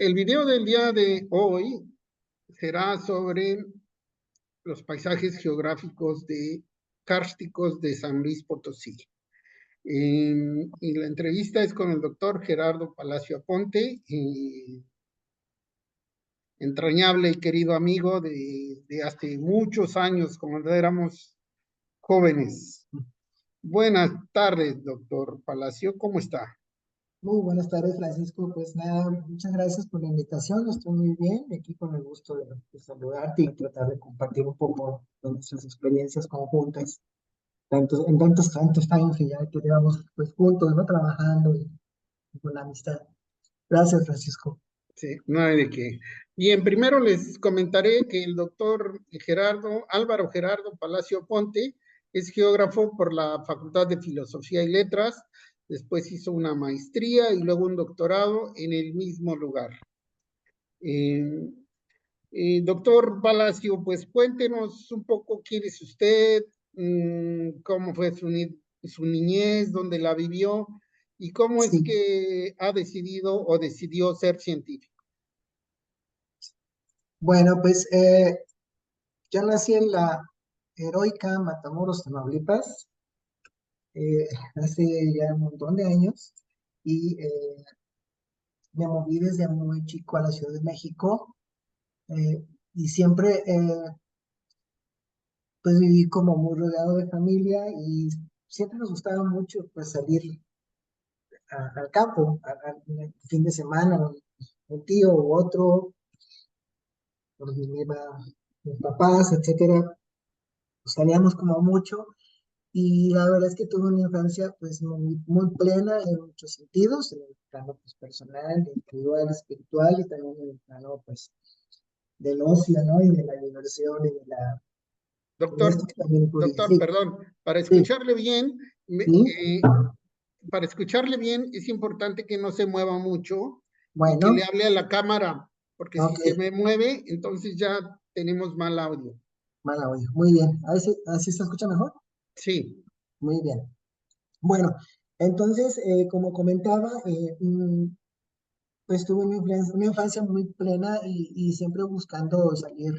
El video del día de hoy será sobre los paisajes geográficos kársticos de San Luis Potosí. Y la entrevista es con el doctor Gerardo Palacio Aponte, entrañable y querido amigo de hace muchos años, cuando éramos jóvenes. Buenas tardes, doctor Palacio, ¿cómo está? Muy buenas tardes, Francisco. Pues nada, muchas gracias por la invitación. Estoy muy bien, aquí con el gusto de saludarte y tratar de compartir un poco de nuestras experiencias conjuntas, en tantos años que ya que llevamos pues juntos, ¿no? Trabajando y con la amistad. Gracias, Francisco. Sí, no hay de qué. Bien, primero les comentaré que el doctor Álvaro Gerardo Palacio Ponte es geógrafo por la Facultad de Filosofía y Letras, después hizo una maestría y luego un doctorado en el mismo lugar. Eh, Doctor Palacio, pues cuéntenos un poco quién es usted, cómo fue su niñez, dónde la vivió y cómo es Sí, que ha decidido o decidió ser científico. bueno, pues yo nací en la heroica Matamoros, Tamaulipas, eh, hace ya un montón de años y me moví desde muy chico a la Ciudad de México. Y siempre pues viví como muy rodeado de familia y siempre nos gustaba mucho pues salir al campo, el fin de semana, un tío u otro, por mis papás, etcétera, pues salíamos como mucho y la verdad es que tuve una infancia pues muy plena en muchos sentidos, en el plano pues personal, individual, espiritual y también en el plano pues del ocio, ¿no? Y de la diversión y de esto Doctor, que también incluye, doctor, sí, perdón, sí, sí, para escucharle bien es importante que no se mueva mucho y que le bueno, hable a la cámara, porque si ok. se me mueve, entonces ya tenemos mal audio. Mala audio. Muy bien. ¿Así se escucha mejor? Sí, Muy bien. Bueno, entonces, como comentaba, pues tuve una infancia muy plena y siempre buscando salir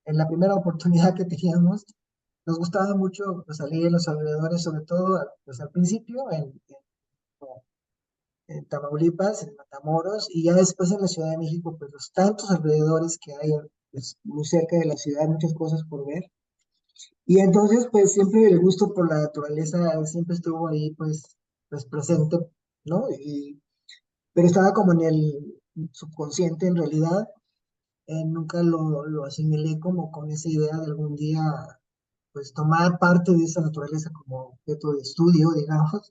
en la primera oportunidad que teníamos. Nos gustaba mucho pues, salir en los alrededores, sobre todo pues, al principio en Tamaulipas, en Matamoros, y ya después en la Ciudad de México, pues los tantos alrededores que hay pues, muy cerca de la ciudad, muchas cosas por ver. Y entonces, pues siempre el gusto por la naturaleza siempre estuvo ahí, pues presente, ¿no? Pero estaba como en el subconsciente en realidad, nunca lo asimilé como con esa idea de algún día, pues tomar parte de esa naturaleza como objeto de estudio, digamos,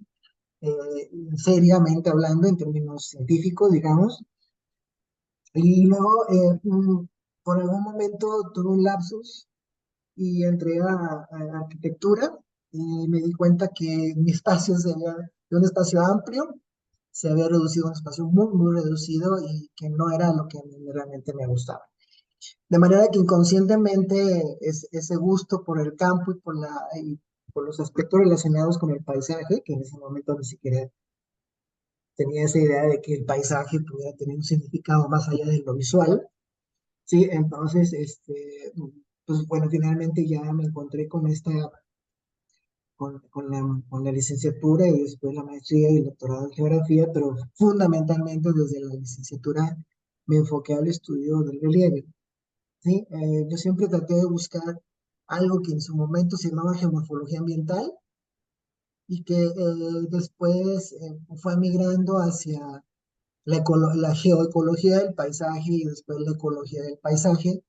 seriamente hablando en términos científicos, digamos. Y luego, por algún momento tuve un lapsus y entré a arquitectura y me di cuenta que mi espacio de un espacio amplio se había reducido a un espacio muy reducido y que no era lo que a mí realmente me gustaba. De manera que inconscientemente ese gusto por el campo y por los aspectos relacionados con el paisaje, que en ese momento ni siquiera tenía esa idea de que el paisaje pudiera tener un significado más allá de lo visual, ¿sí? Entonces, pues bueno, finalmente ya me encontré con la licenciatura y después la maestría y el doctorado en geografía, pero fundamentalmente desde la licenciatura me enfoqué al estudio del relieve, ¿sí? Yo siempre traté de buscar algo que en su momento se llamaba geomorfología ambiental y que después fue migrando hacia la geoecología del paisaje y después la ecología del paisaje.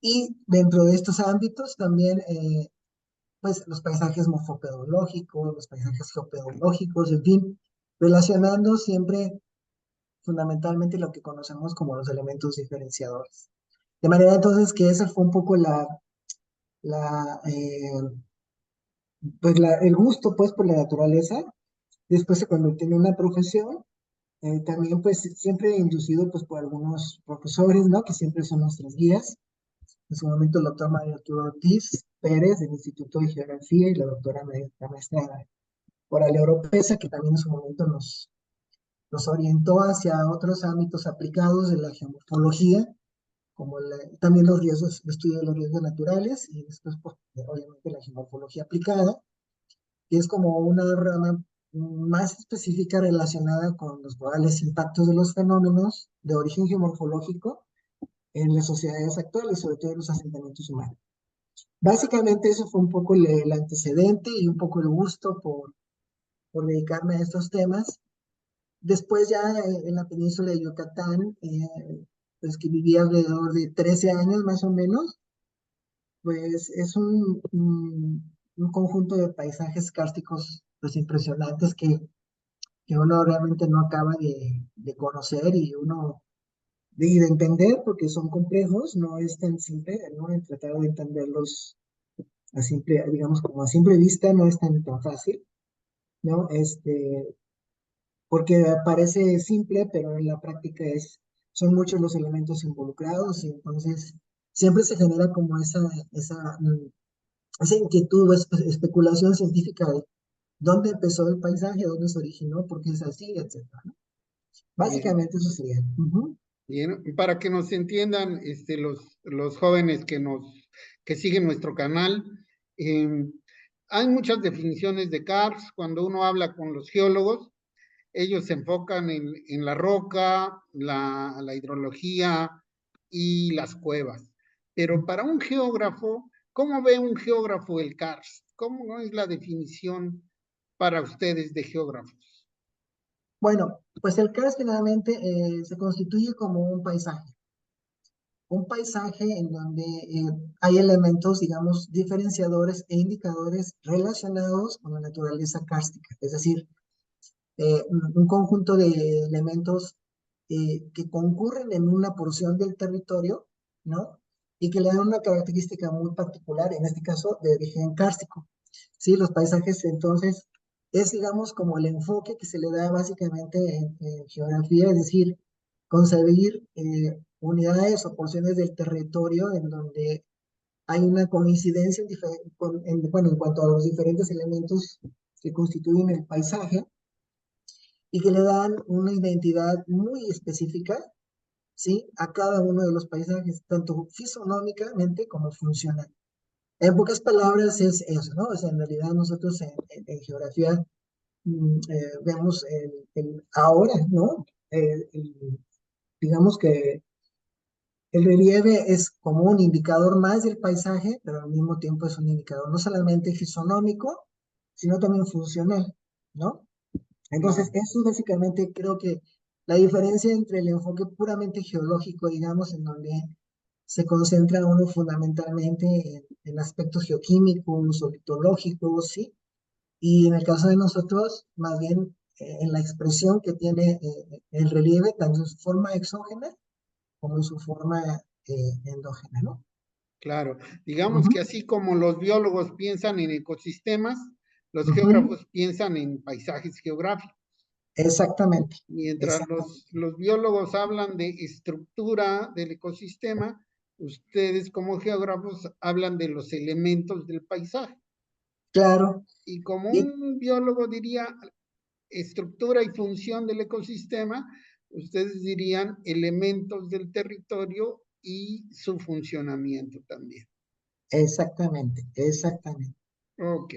Y dentro de estos ámbitos también pues los paisajes morfopedológicos, los paisajes geopedológicos, en fin, relacionando siempre fundamentalmente lo que conocemos como los elementos diferenciadores. De manera entonces que ese fue un poco la, el gusto pues por la naturaleza, después se convirtió en una profesión, también pues siempre inducido pues por algunos profesores, ¿no? Que siempre son nuestras guías. En su momento el doctor Mario Arturo Ortiz Pérez del Instituto de Geografía y la doctora la maestra Coralia Oropesa, que también en su momento nos los orientó hacia otros ámbitos aplicados de la geomorfología, como también los riesgos, el estudio de los riesgos naturales, y después, pues, obviamente, la geomorfología aplicada, que es como una rama más específica relacionada con los probables impactos de los fenómenos de origen geomorfológico en las sociedades actuales, sobre todo en los asentamientos humanos. Básicamente eso fue un poco el antecedente y un poco el gusto por dedicarme a estos temas. Después ya en la península de Yucatán, pues que viví alrededor de 13 años más o menos, pues es un conjunto de paisajes kársticos pues impresionantes que uno realmente no acaba de conocer y uno de entender porque son complejos, no es tan simple, ¿no? En tratar de entenderlos a simple, digamos, como a simple vista no es tan fácil, ¿no? Porque parece simple, pero en la práctica son muchos los elementos involucrados y entonces siempre se genera como esa inquietud o especulación científica de dónde empezó el paisaje, dónde se originó, por qué es así, etcétera, ¿no? Bien, Básicamente eso sería. Ujú. bien. Para que nos entiendan los jóvenes que siguen nuestro canal, eh, hay muchas definiciones de CARS. Cuando uno habla con los geólogos, ellos se enfocan en la roca, la hidrología y las cuevas. Pero para un geógrafo, ¿cómo ve un geógrafo el CARS? ¿Cómo es la definición para ustedes de geógrafos? Bueno, pues el CARS finalmente se constituye como un paisaje en donde hay elementos, digamos, diferenciadores e indicadores relacionados con la naturaleza kárstica, es decir, un conjunto de elementos que concurren en una porción del territorio, ¿no? Y que le dan una característica muy particular, en este caso de origen kárstico. Sí, los paisajes entonces es, digamos, como el enfoque que se le da básicamente en geografía, es decir, concebir unidades o porciones del territorio en donde hay una coincidencia bueno, en cuanto a los diferentes elementos que constituyen el paisaje y que le dan una identidad muy específica, ¿sí? A cada uno de los paisajes, tanto fisonómicamente como funcional. En pocas palabras es eso, ¿no? O sea, en realidad nosotros en geografía vemos ahora, ¿no? Digamos que el relieve es como un indicador más del paisaje, pero al mismo tiempo es un indicador no solamente fisonómico, sino también funcional, ¿no? Entonces, Claro, eso básicamente creo que la diferencia entre el enfoque puramente geológico, digamos, en donde se concentra uno fundamentalmente en aspectos geoquímicos o litológicos, ¿sí? Y en el caso de nosotros, más bien en la expresión que tiene el relieve, tanto en su forma exógena como en su forma endógena, ¿no? claro. Digamos que Ujú, así como los biólogos piensan en ecosistemas, los ujú. geógrafos piensan en paisajes geográficos. Exactamente, Mientras exactamente. los biólogos hablan de estructura del ecosistema, ustedes como geógrafos hablan de los elementos del paisaje. Claro, Y como y un biólogo diría estructura y función del ecosistema, ustedes dirían elementos del territorio y su funcionamiento también. exactamente, exactamente. Ok,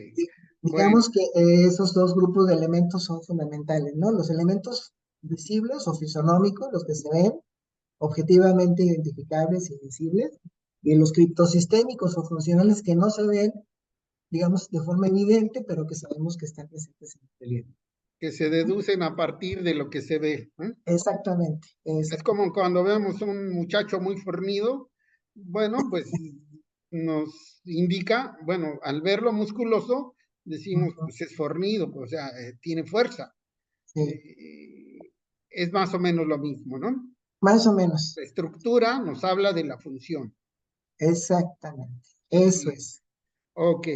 bueno, Digamos que esos dos grupos de elementos son fundamentales, ¿no? Los elementos visibles o fisonómicos, los que se ven, objetivamente identificables y visibles, y los criptosistémicos o funcionales que no se ven, digamos, de forma evidente, pero que sabemos que están presentes en el relieve. que se deducen a partir de lo que se ve. ¿Eh? Exactamente, Es exacto. como cuando vemos un muchacho muy fornido, bueno, pues nos indica, bueno, al verlo musculoso, decimos, Ujú, pues es fornido, o sea, tiene fuerza. sí, Eh, es más o menos lo mismo, ¿no? más o menos, La estructura nos habla de la función. exactamente. Eso Bien, es. ok.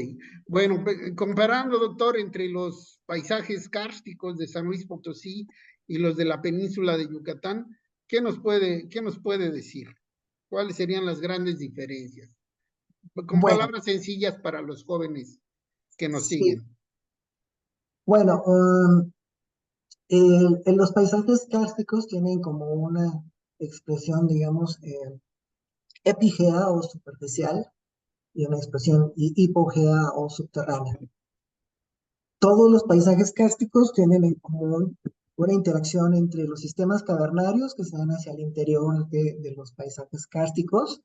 Bueno, comparando, doctor, entre los paisajes kársticos de San Luis Potosí y los de la península de Yucatán, qué nos puede decir? ¿Cuáles serían las grandes diferencias? Con Bueno, palabras sencillas para los jóvenes que nos sí, siguen. bueno, En los paisajes kársticos tienen como una expresión, digamos, epigea o superficial y una expresión hipogea o subterránea. Todos los paisajes kársticos tienen en común una interacción entre los sistemas cavernarios que se dan hacia el interior de los paisajes kársticos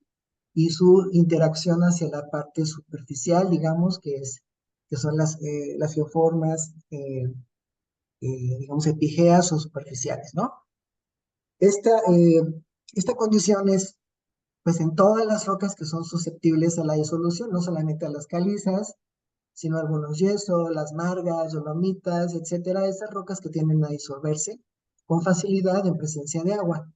y su interacción hacia la parte superficial, digamos, que son las geoformas, digamos, epígeas o superficiales, ¿no? Esta, eh, esta condición es, pues, en todas las rocas que son susceptibles a la disolución, no solamente a las calizas, sino algunos yesos, las margas, dolomitas, etcétera, esas rocas que tienden a disolverse con facilidad en presencia de agua.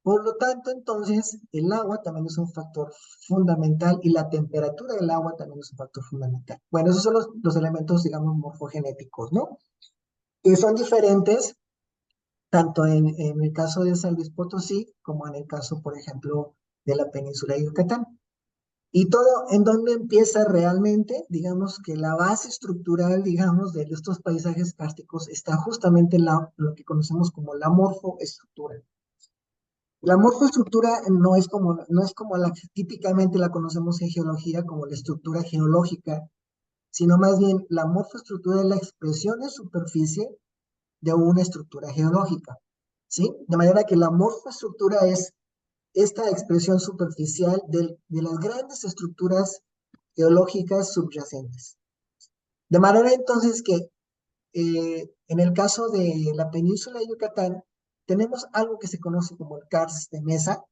Por lo tanto, entonces, el agua también es un factor fundamental y la temperatura del agua también es un factor fundamental. Bueno, esos son los elementos, digamos, morfogenéticos, ¿no? Que son diferentes tanto en el caso de San Luis Potosí como en el caso, por ejemplo, de la península de Yucatán. Y todo en donde empieza realmente, digamos que la base estructural, digamos, de estos paisajes kársticos está justamente en lo que conocemos como la morfoestructura. La morfoestructura no es como la que típicamente la conocemos en geología como la estructura geológica, sino más bien la morfoestructura es la expresión en superficie de una estructura geológica, ¿sí? De manera que la morfoestructura es esta expresión superficial de las grandes estructuras geológicas subyacentes. De manera entonces que en el caso de la península de Yucatán, tenemos algo que se conoce como el karst de mesa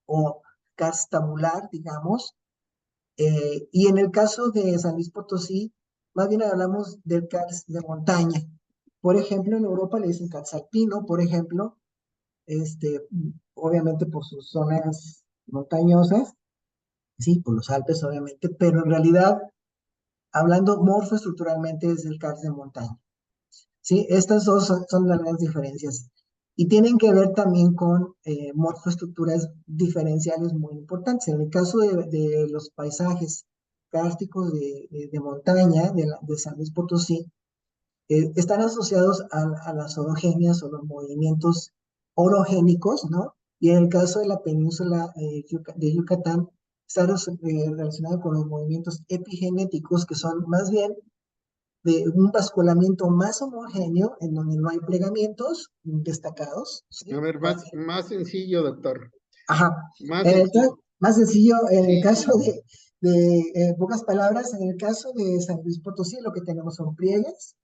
o karst tabular, digamos, y en el caso de San Luis Potosí, más bien hablamos del karst de montaña. Por ejemplo, en Europa le dicen karst alpino, por ejemplo, este, obviamente por sus zonas montañosas, sí, por los Alpes, obviamente, pero en realidad, hablando morfoestructuralmente, es el karst de montaña. Sí, estas dos son las grandes diferencias. Y tienen que ver también con morfoestructuras diferenciales muy importantes. En el caso de los paisajes kársticos de montaña de San Luis Potosí, están asociados a las orogenias o los movimientos orogénicos, ¿no? Y en el caso de la península de Yucatán, está relacionado con los movimientos epigenéticos, que son más bien de un basculamiento más homogéneo, en donde no hay plegamientos destacados, A ¿sí? ver, más sencillo, doctor. Ajá. Más sencillo. Más sencillo, en el Sí, caso de pocas palabras, en el caso de San Luis Potosí, lo que tenemos son pliegues,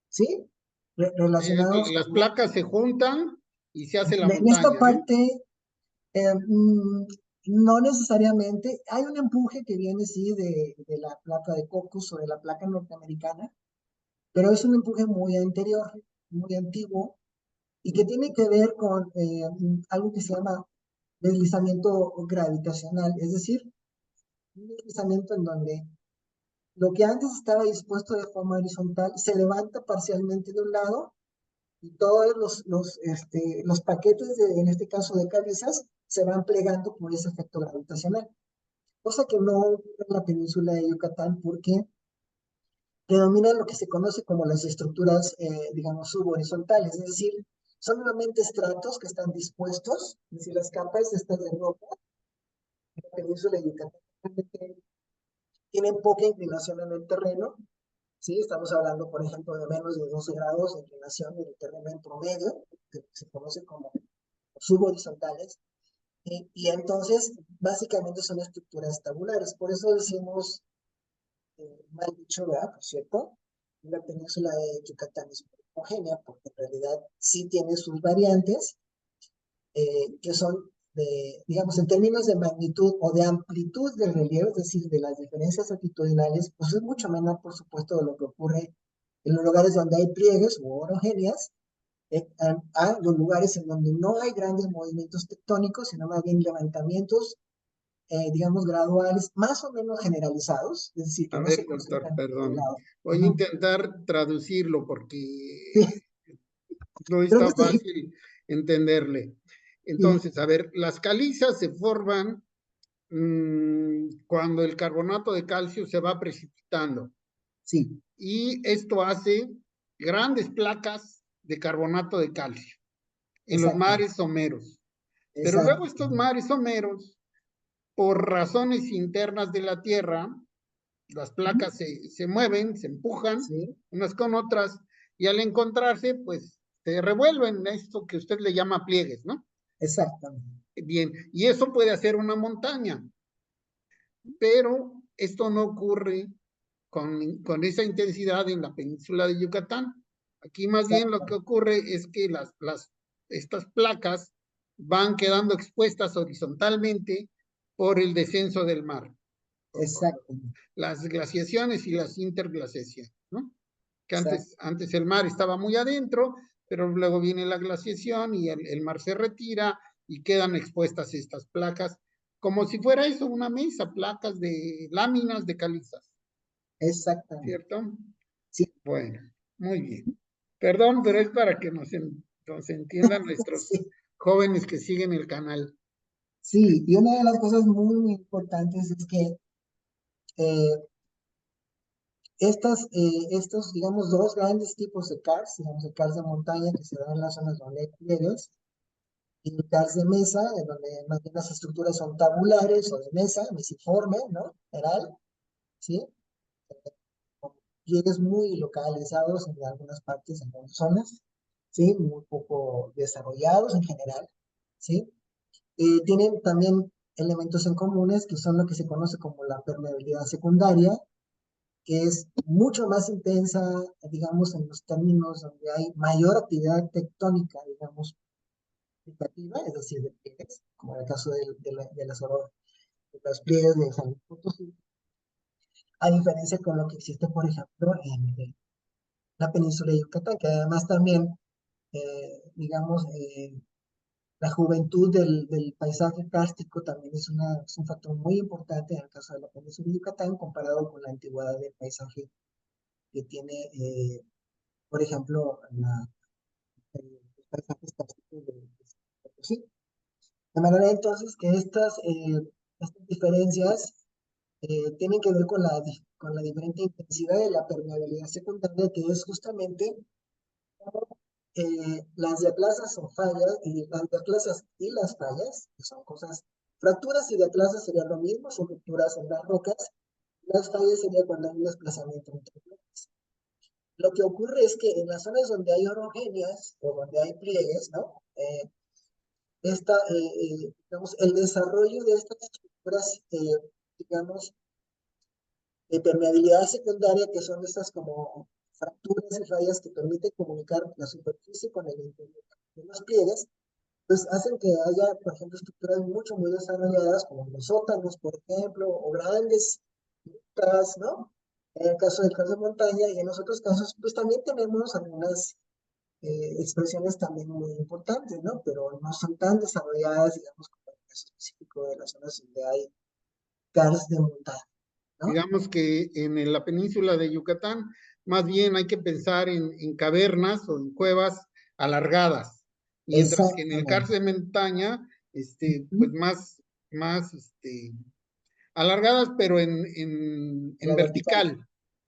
¿sí? Relacionados las con, placas se juntan y se hace la en esta montaña, ¿no? parte, eh, mm, no necesariamente, hay un empuje que viene, sí, de la placa de Cocos sobre la placa norteamericana, pero es un empuje muy anterior, muy antiguo, y que tiene que ver con algo que se llama deslizamiento gravitacional, es decir, un deslizamiento en donde lo que antes estaba dispuesto de forma horizontal se levanta parcialmente de un lado y todos los paquetes, en este caso de calizas, se van plegando por ese efecto gravitacional, cosa que no ocurre en la península de Yucatán porque predomina lo que se conoce como las estructuras, digamos, subhorizontales, es decir, son nuevamente estratos que están dispuestos, es decir, las capas de estas de roca en la península de Yucatán tienen poca inclinación en el terreno, ¿sí? Estamos hablando, por ejemplo, de menos de 12 grados de inclinación en el terreno en promedio, que se conoce como subhorizontales, y entonces, básicamente son estructuras tabulares, por eso decimos, mal dicho, ¿verdad? Por cierto, la península de Yucatán es muy homogénea, porque en realidad sí tiene sus variantes, que son digamos, en términos de magnitud o de amplitud del relieve, es decir, de las diferencias altitudinales, pues es mucho menor, por supuesto, de lo que ocurre en los lugares donde hay pliegues o orogenias, a los lugares en donde no hay grandes movimientos tectónicos, sino más bien levantamientos, digamos, graduales, más o menos generalizados, es decir, que A no se ver, doctor, concentran en un perdón. lado. Voy a Ujú. intentar traducirlo porque Sí, no creo que está sí, fácil entenderle. sí, Entonces, a ver, las calizas se forman cuando el carbonato de calcio se va precipitando sí, y esto hace grandes placas de carbonato de calcio en los Exacto, mares someros. Pero luego exacto. estos mares someros, por razones internas de la Tierra, las Ujú. placas se mueven, se empujan Sí, unas con otras, y al encontrarse, pues se revuelven esto que usted le llama pliegues, ¿no? exactamente. Bien, y eso puede hacer una montaña, pero esto no ocurre con esa intensidad en la península de Yucatán. Aquí más bien lo que Exacto, ocurre es que estas placas van quedando expuestas horizontalmente por el descenso del mar, por exacto, las glaciaciones y las interglaciaciones, ¿no? Que exacto. antes el mar estaba muy adentro, pero luego viene la glaciación y el mar se retira y quedan expuestas estas placas, como si fuera eso, una mesa, placas de láminas de calizas, Exactamente. ¿cierto? Sí, Bueno, muy bien. Perdón, pero es para que nos entiendan nuestros sí, jóvenes que siguen el canal. sí. Y una de las cosas muy, muy importantes es que eh, estos, digamos, dos grandes tipos de cars, digamos, el cars de montaña que se da en las zonas donde hay pliegues, y el cars de mesa, en donde más bien las estructuras son tabulares o de mesa, mesiforme, ¿no? General, ¿sí? Con pliegues muy localizados en algunas partes, en algunas zonas, ¿sí? Muy poco desarrollados en general, ¿sí? Tienen también elementos en comunes que son lo que se conoce como la permeabilidad secundaria, que es mucho más intensa, digamos, en los términos donde hay mayor actividad tectónica, digamos, aplicativa, es decir, de pliegues, como en el caso de los pliegues de San Luis Potosí, a diferencia con lo que existe, por ejemplo, en la península de Yucatán, que además también, digamos, la juventud del paisaje kárstico también es un factor muy importante en el caso de la península de Yucatán comparado con la antigüedad del paisaje que tiene, por ejemplo, los paisajes cársticos de Potosí. De manera entonces que estas diferencias tienen que ver con la diferente intensidad de la permeabilidad secundaria, que es justamente las diaplasas o fallas, y las diaplasas y las fallas, que son cosas, fracturas y diaplasas serían lo mismo, son rupturas en las rocas, las fallas sería cuando hay un desplazamiento entre rocas. Lo que ocurre es que en las zonas donde hay orogenias o donde hay pliegues, ¿no? Digamos, el desarrollo de estas estructuras, digamos, de permeabilidad secundaria, que son estas como fracturas y fallas que permiten comunicar la superficie con el interior de los pliegues, pues hacen que haya, por ejemplo, estructuras mucho, muy desarrolladas, como los sótanos, por ejemplo, o grandes grutas, ¿no? En el caso del caso de montaña, y en los otros casos, pues también tenemos algunas expresiones también muy importantes, ¿no? Pero no son tan desarrolladas, digamos, como en el caso específico de las zonas donde hay cars de montaña, ¿no? Digamos que en la península de Yucatán, más bien hay que pensar en cavernas o en cuevas alargadas, mientras que en el Exactamente. cárcel de montaña, pues Ujú. alargadas, pero En en la vertical. vertical,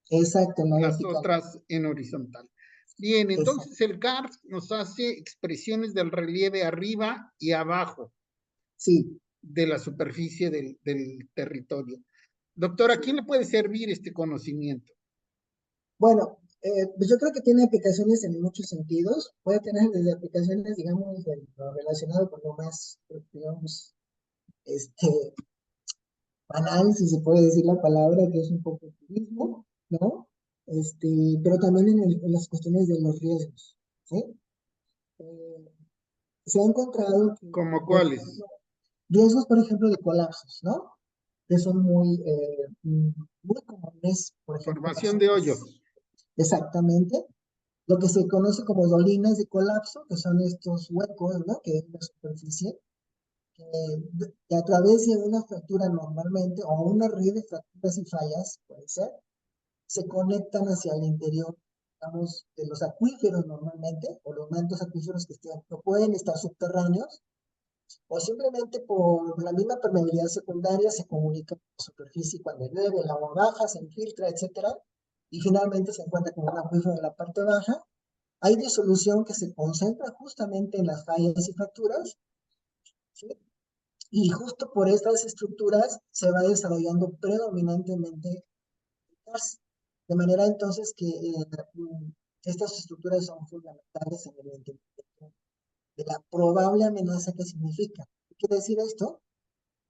Exacto, en la y las vertical. otras en horizontal. Bien, Exacto. entonces el CARS nos hace expresiones del relieve arriba y abajo Sí, de la superficie del territorio. Doctor, ¿a sí. quién le puede servir este conocimiento? Bueno, pues yo creo que tiene aplicaciones en muchos sentidos. Puede tener desde aplicaciones, digamos, de lo relacionado con lo más, digamos, este, banal, si se puede decir la palabra, que es un poco el turismo, ¿no? Pero también en las cuestiones de los riesgos, ¿sí? Eh, Se ha encontrado que, ¿Como por cuáles? ejemplo, riesgos, por ejemplo, de colapsos, ¿no? Que son muy comunes, por ejemplo, en las Formación de zonas, hoyos. exactamente, lo que se conoce como dolinas de colapso, que son estos huecos, ¿no? Que hay en la superficie, que a través de una fractura normalmente, o una red de fracturas y fallas, puede ser, se conectan hacia el interior, digamos, de los acuíferos normalmente, o los mantos acuíferos que estén, no pueden estar subterráneos, o simplemente por la misma permeabilidad secundaria se comunica con la superficie cuando llueve, el agua baja, se infiltra, etcétera, y finalmente se encuentra con un acuífero en la parte baja, hay disolución que se concentra justamente en las fallas y fracturas, ¿sí? Y justo por estas estructuras se va desarrollando predominantemente gas. De manera entonces que estas estructuras son fundamentales en el entendimiento de la probable amenaza que significa. ¿Qué quiere decir esto?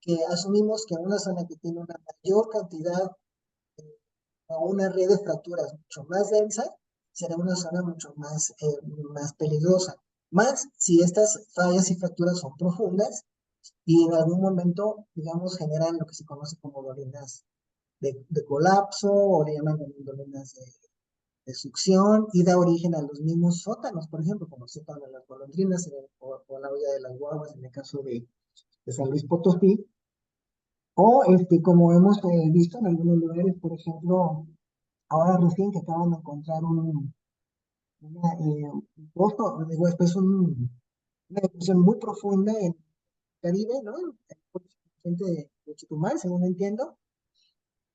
Que asumimos que una zona que tiene una mayor cantidad o una red de fracturas mucho más densa será una zona mucho más peligrosa. Más si estas fallas y fracturas son profundas y en algún momento, digamos, generan lo que se conoce como dolinas de colapso o le llaman también dolinas de succión y da origen a los mismos sótanos, por ejemplo, como el sótano de las golondrinas o la olla de las guaguas en el caso de San Luis Potosí, o como hemos visto en algunos lugares, por ejemplo, ahora recién que acaban de encontrar un pozo, digo, esto es una depresión muy profunda en el Caribe, ¿no? Gente de Chetumal, según entiendo,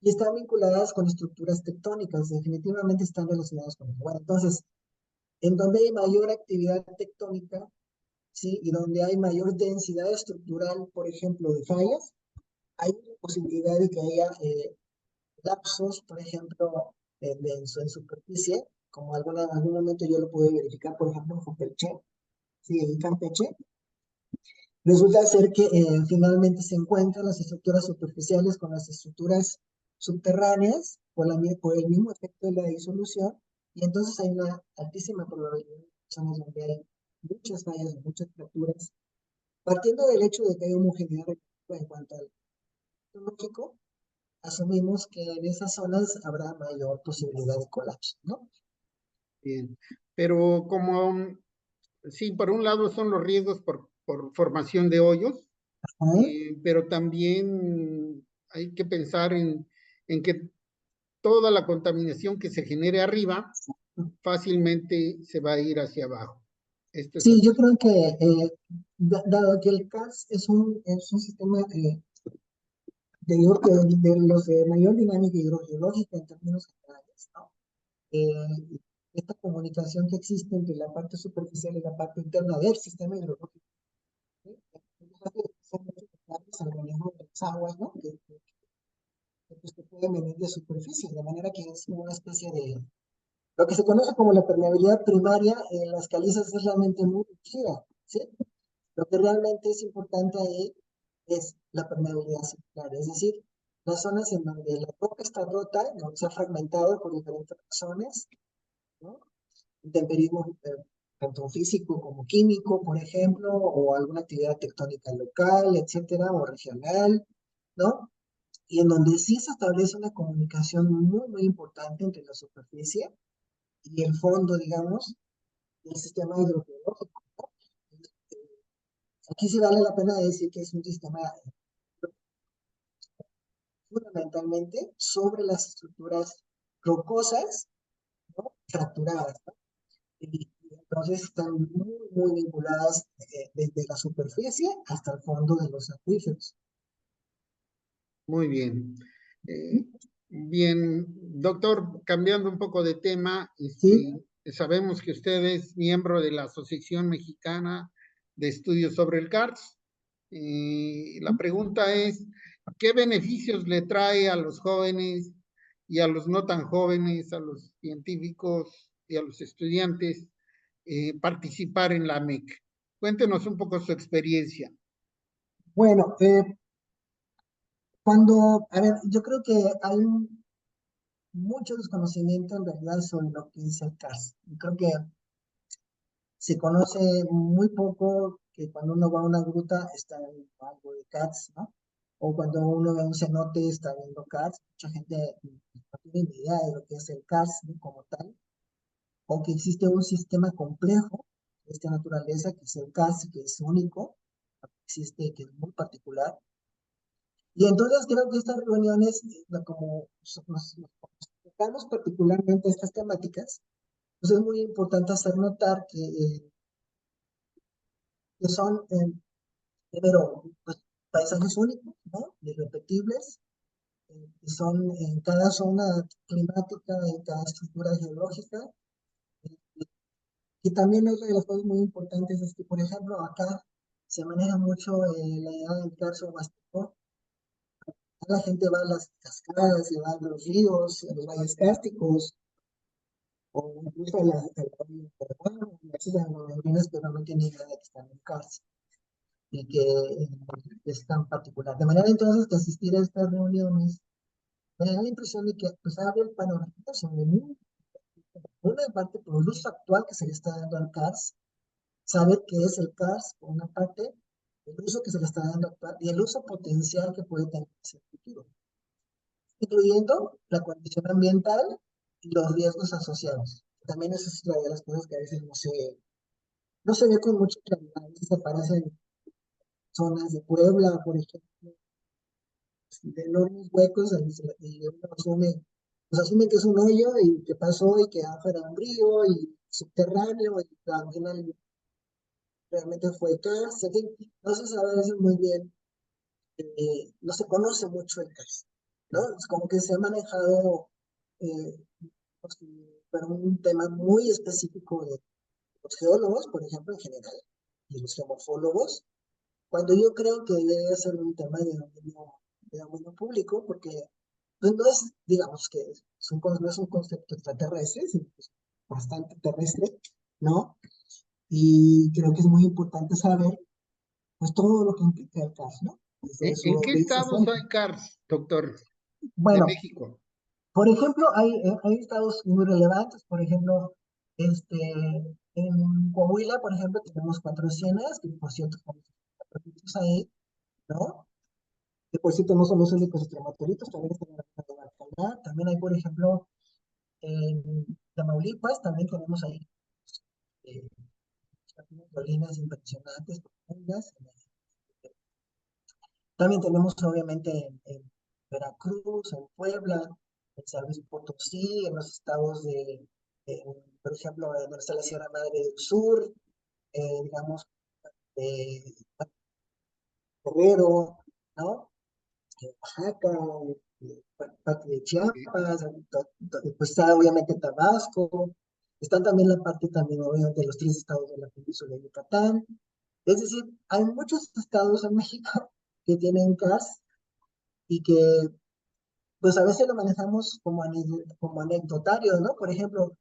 y están vinculadas con estructuras tectónicas, definitivamente están relacionadas con el agua. Entonces, en donde hay mayor actividad tectónica, ¿sí? Y donde hay mayor densidad estructural, por ejemplo, de fallas, hay posibilidad de que haya lapsos, por ejemplo, en superficie, como algún momento yo lo pude verificar, por ejemplo, en Campeche, sí, en Campeche, resulta ser que finalmente se encuentran las estructuras superficiales con las estructuras subterráneas por el mismo efecto de la disolución, y entonces hay una altísima probabilidad de zonas donde hay muchas fallas o muchas fracturas, partiendo del hecho de que hay homogeneidad en cuanto al lógico, asumimos que en esas zonas habrá mayor posibilidad de colapso, ¿no? Bien. Pero como, sí, por un lado son los riesgos por formación de hoyos, Ajá. pero también hay que pensar en que toda la contaminación que se genere arriba fácilmente se va a ir hacia abajo. Esto es Sí, así. yo creo que dado que el CAS es un sistema de los de mayor dinámica hidrogeológica en términos generales, ¿no? Esta comunicación que existe entre la parte superficial y la parte interna del sistema hidrológico, ¿sí? Son muchos detalles alrededor de las aguas, ¿no? Que pueden venir de superficie, de manera que es una especie de lo que se conoce como la permeabilidad primaria en las calizas es realmente muy reducida, ¿sí? Lo que realmente es importante ahí es la permeabilidad secundaria, es decir, las zonas en donde la roca está rota, donde se ha fragmentado por diferentes razones, ¿no? Intemperismo tanto físico como químico, por ejemplo, o alguna actividad tectónica local, etcétera, o regional, ¿no? Y en donde sí se establece una comunicación muy, muy importante entre la superficie y el fondo, digamos, del sistema hidrogeológico. Aquí sí vale la pena decir que es un sistema fundamentalmente sobre las estructuras rocosas, ¿no? Fracturadas, ¿no? Y entonces están muy, muy vinculadas desde la superficie hasta el fondo de los acuíferos. Muy bien. Eh, bien, doctor, cambiando un poco de tema, ¿Sí? sabemos que usted es miembro de la Asociación Mexicana de Estudios sobre el CARS. La pregunta es, ¿qué beneficios le trae a los jóvenes y a los no tan jóvenes, a los científicos y a los estudiantes participar en la MEC? Cuéntenos un poco su experiencia. Bueno, a ver, yo creo que hay mucho desconocimiento en realidad sobre lo que es el CARS. Creo que se conoce muy poco que cuando uno va a una gruta está viendo algo de CARS, ¿no? O cuando uno ve un cenote está viendo CARS. Mucha gente no tiene ni idea de lo que es el CARS, ¿no? Como tal, o que existe un sistema complejo de esta naturaleza que es el CARS, que es único, existe, que es muy particular. Y entonces creo que estas reuniones, como nos enfocamos particularmente a estas temáticas, pues es muy importante hacer notar que son, primero, pues, paisajes únicos, ¿no? Irrepetibles, que son en cada zona climática, en cada estructura geológica, Y también otra de las cosas muy importantes es que, por ejemplo, acá se maneja mucho la idea del carso huasteco. La gente va a las cascadas, se va a los ríos, a los valles cársticos, o incluso a las golondrinas, pero no tienen idea de que están en cárcel y que es tan particular. De manera entonces que asistir a estas reuniones me da la impresión de que pues, abre el panorama sobre una parte por el uso actual que se le está dando al CARS, saber qué es el CARS, por una parte, el uso que se le está dando actual y el uso potencial que puede tener en el futuro, incluyendo la condición ambiental y los riesgos asociados. También eso es otra de las cosas que a veces no se ve con mucha claridad. A veces aparecen zonas de Puebla, por ejemplo, de enormes huecos y uno asume, pues asume que es un hoyo y que pasó y que afuera un río y subterráneo y al final realmente fue cárcel. En fin, no se sabe a veces muy bien, no se conoce mucho el caso, ¿no? Es como que se ha manejado eh, pues, pero un tema muy específico de los geólogos, por ejemplo, en general, y los geomorfólogos, cuando yo creo que debe ser un tema de dominio público, porque pues, no es, digamos que no es un concepto extraterrestre, sino que es bastante terrestre, ¿no? Y creo que es muy importante saber, pues, todo lo que implica el caso, ¿no? Desde su ¿En qué estados organización. hay CARS, doctor, de Bueno, México? por ejemplo, hay estados muy relevantes, por ejemplo, en Coahuila, por ejemplo, tenemos Cuatro Ciénegas, que por cierto, estamos ahí, ¿no? Que por cierto no son los únicos extrematoritos, también están en la zona de Alcalá. También hay, por ejemplo, en Tamaulipas, también tenemos ahí eh, colinas impresionantes, profundas. También tenemos obviamente en Veracruz, en Puebla, en San Luis Potosí, en los estados por ejemplo, en donde está la Sierra Madre del Sur, digamos, eh, Guerrero, ¿no? Oaxaca, parte de Chiapas, pues está obviamente Tabasco, están también la parte también obviamente de los tres estados de la península de Yucatán. Es decir, hay muchos estados en México que tienen CAS y que pues a veces lo manejamos como anecdotario, ¿no? Por ejemplo,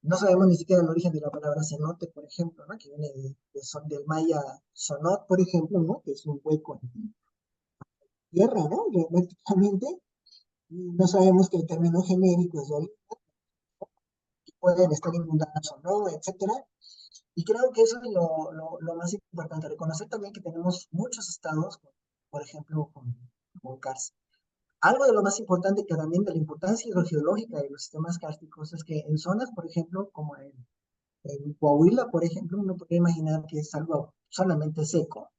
no sabemos ni siquiera el origen de la palabra cenote, por ejemplo, ¿no? Que viene del maya sonot, por ejemplo, ¿no? Que es un hueco en tierra, ¿no? Prácticamente. Y no sabemos que el término genérico es de pueden estar inundadas o no, etcétera. Y creo que eso es lo más importante, reconocer también que tenemos muchos estados, por ejemplo, con CARS. Algo de lo más importante que también de la importancia hidrogeológica de los sistemas kársticos es que en zonas, por ejemplo, como en Coahuila, por ejemplo, uno podría imaginar que es algo solamente seco,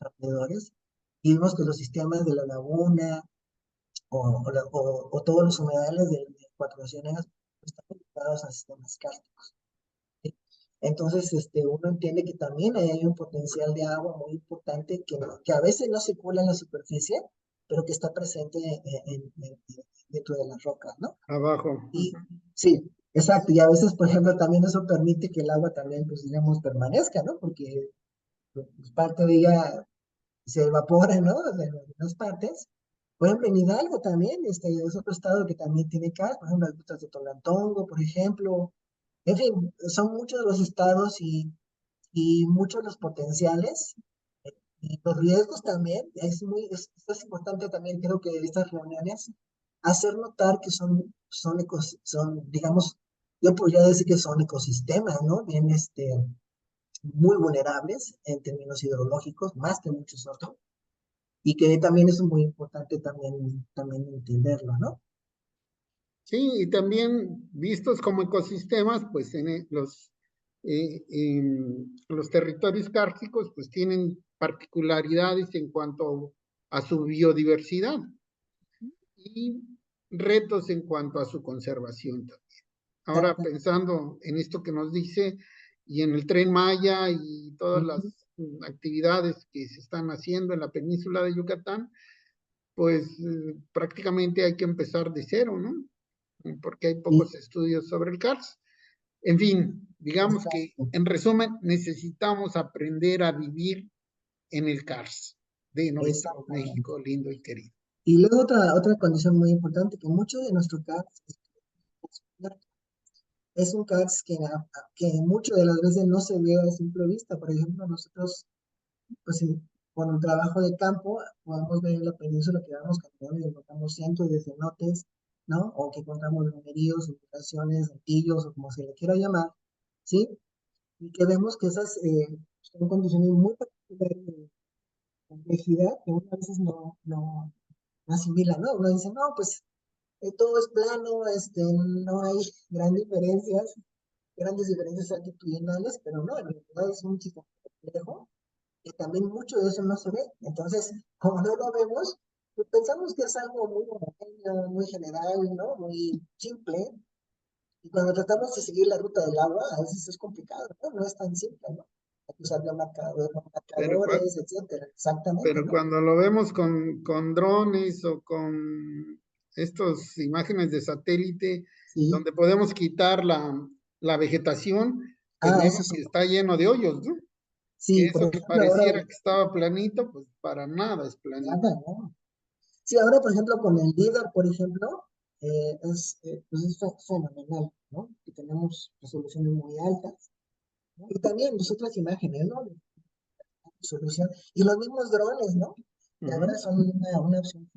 alrededores, y vemos que los sistemas de la laguna o todos los humedales de Cuatro Ciénegas están conectados a sistemas kársticos. ¿Sí? Entonces, uno entiende que también ahí hay un potencial de agua muy importante que a veces no circula en la superficie, pero que está presente dentro de las rocas, ¿no? Abajo. Y sí, exacto, y a veces, por ejemplo, también eso permite que el agua también, pues, digamos, permanezca, ¿no? Porque pues, parte de ella se evapora, ¿no? De algunas partes. Por ejemplo, en Hidalgo también, es otro estado que también tiene CAS, por ejemplo, las grutas de Tolantongo, por ejemplo. En fin, son muchos los estados y muchos los potenciales y los riesgos también. Es importante también, creo que estas reuniones, hacer notar que digamos, yo podría decir que son ecosistemas, ¿no? Bien, muy vulnerables en términos hidrológicos, más que muchos otros, y que también es muy importante también entenderlo, ¿no? Sí, y también vistos como ecosistemas, pues los territorios kársticos pues tienen particularidades en cuanto a su biodiversidad y retos en cuanto a su conservación también. Ahora Exacto. pensando en esto que nos dice y en el Tren Maya y todas las Ujú. actividades que se están haciendo en la península de Yucatán, pues prácticamente hay que empezar de cero, ¿no? Porque hay Y, pocos estudios sobre el CARS. En fin, digamos que Exacto, en resumen necesitamos aprender a vivir en el CARS de nuestro exactamente. México lindo y querido. Y luego otra condición muy importante, que mucho de nuestro CARS es un CARS que muchas de las veces no se ve a simple vista. Por ejemplo, nosotros, pues con un trabajo de campo, podemos ver en la península que vamos caminando y encontramos cientos de cenotes, ¿no? O que encontramos lomeríos, ubicaciones, antillos, o como se le quiera llamar, ¿sí? Y que vemos que esas son condiciones muy particulares de complejidad que uno a veces no asimila, ¿no? Uno dice, no, pues todo es plano, no hay grandes diferencias altitudinales, pero no, en realidad es un sistema complejo y también mucho de eso no se ve. Entonces, como no lo vemos, pues pensamos que es algo muy homogéneo, muy general, ¿no? Muy simple. Y cuando tratamos de seguir la ruta del agua, a veces es complicado, ¿no? No es tan simple, ¿no? Hay que usar Pero, marcadores, etcétera. Exactamente, pero ¿no? cuando lo vemos con drones o con estas imágenes de satélite, Sí. donde podemos quitar la vegetación, pues Ah, eso vemos es que un... está lleno de hoyos, ¿no? Que Sí, por eso que ejemplo, ahora, pareciera que estaba planito, pues para nada es planito. nada, ¿no? Sí, ahora, por ejemplo, con el LIDAR, por ejemplo, pues es fenomenal, ¿no? Que tenemos resoluciones muy altas, ¿no? Y también pues, otras imágenes, ¿no? Resolución. Y los mismos drones, ¿no? Que ahora Ujú. son una opción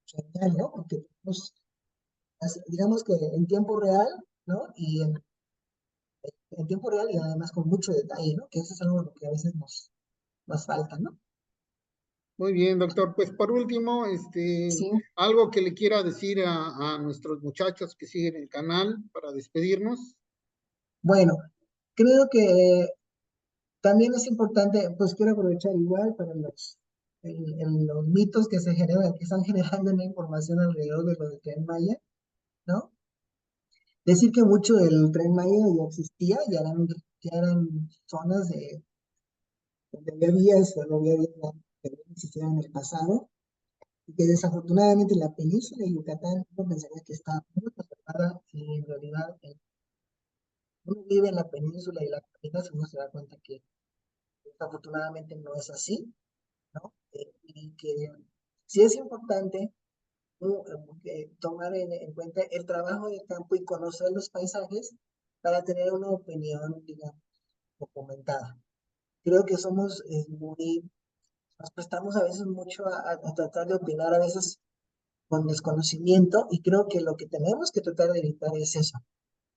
genial, ¿no? Porque pues, digamos que en tiempo real, ¿no? Y en tiempo real y además con mucho detalle, ¿no? Que eso es algo que a veces nos falta, ¿no? Muy bien, doctor. Pues por último, Sí. algo que le quiera decir a nuestros muchachos que siguen el canal para despedirnos. Bueno, creo que también es importante, pues quiero aprovechar igual para los mitos que se generan, que están generando una información alrededor de lo del Tren Maya, ¿no? Decir que mucho del Tren Maya ya existía, ya eran zonas donde había vías ferroviarias que no existían en el pasado, y que desafortunadamente la península de Yucatán uno pensaría que está muy conservada, y en realidad uno vive en la península y la capital, uno se da cuenta que desafortunadamente no es así, ¿no? Y que sí es importante tomar en cuenta el trabajo de campo y conocer los paisajes para tener una opinión, digamos, documentada. Creo que nos prestamos a veces mucho a tratar de opinar, a veces con desconocimiento, y creo que lo que tenemos que tratar de evitar es eso.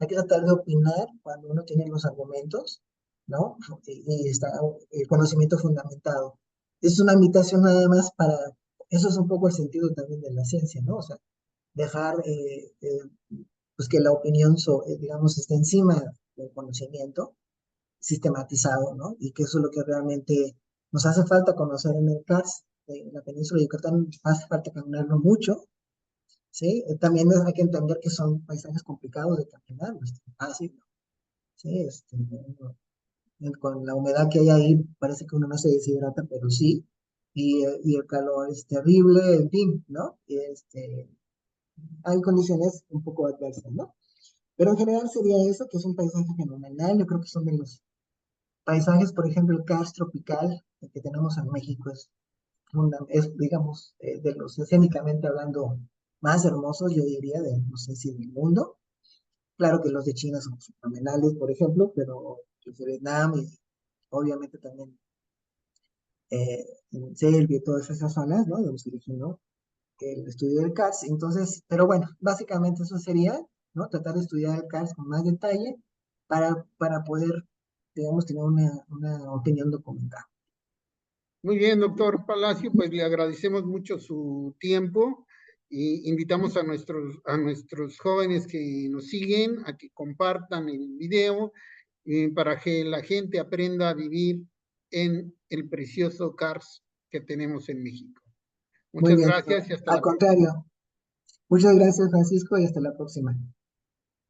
Hay que tratar de opinar cuando uno tiene los argumentos, ¿no? Y está el conocimiento fundamentado. Es una invitación nada más para, eso es un poco el sentido también de la ciencia, ¿no? O sea, dejar pues que la opinión, digamos, esté encima del conocimiento sistematizado, ¿no? Y que eso es lo que realmente nos hace falta conocer en el CARS, en la península de Yucatán, hace falta caminarlo mucho, ¿sí? También hay que entender que son paisajes complicados de caminar, no es tan fácil, ¿no? Sí, con la humedad que hay ahí parece que uno no se deshidrata, pero sí, y el calor es terrible, en fin, ¿no? Hay condiciones un poco adversas, ¿no? Pero en general sería eso, que es un paisaje fenomenal. Yo creo que son de los paisajes, por ejemplo, el karst tropical que tenemos en México es digamos, de los escénicamente hablando más hermosos, yo diría, no sé si del mundo. Claro que los de China son fenomenales, por ejemplo, pero los de Vietnam y obviamente también en Serbia y todas esas zonas, ¿no? Donde se originó el estudio del CARS. Entonces, pero bueno, básicamente eso sería, ¿no? Tratar de estudiar el CARS con más detalle para poder, digamos, tener una opinión documentada. Muy bien, doctor Palacio, pues le agradecemos mucho su tiempo y invitamos a nuestros jóvenes que nos siguen a que compartan el video para que la gente aprenda a vivir en el precioso CARS que tenemos en México. Muy Muchas bien, gracias y hasta al la próxima. contrario. Muchas gracias, Francisco, y hasta la próxima.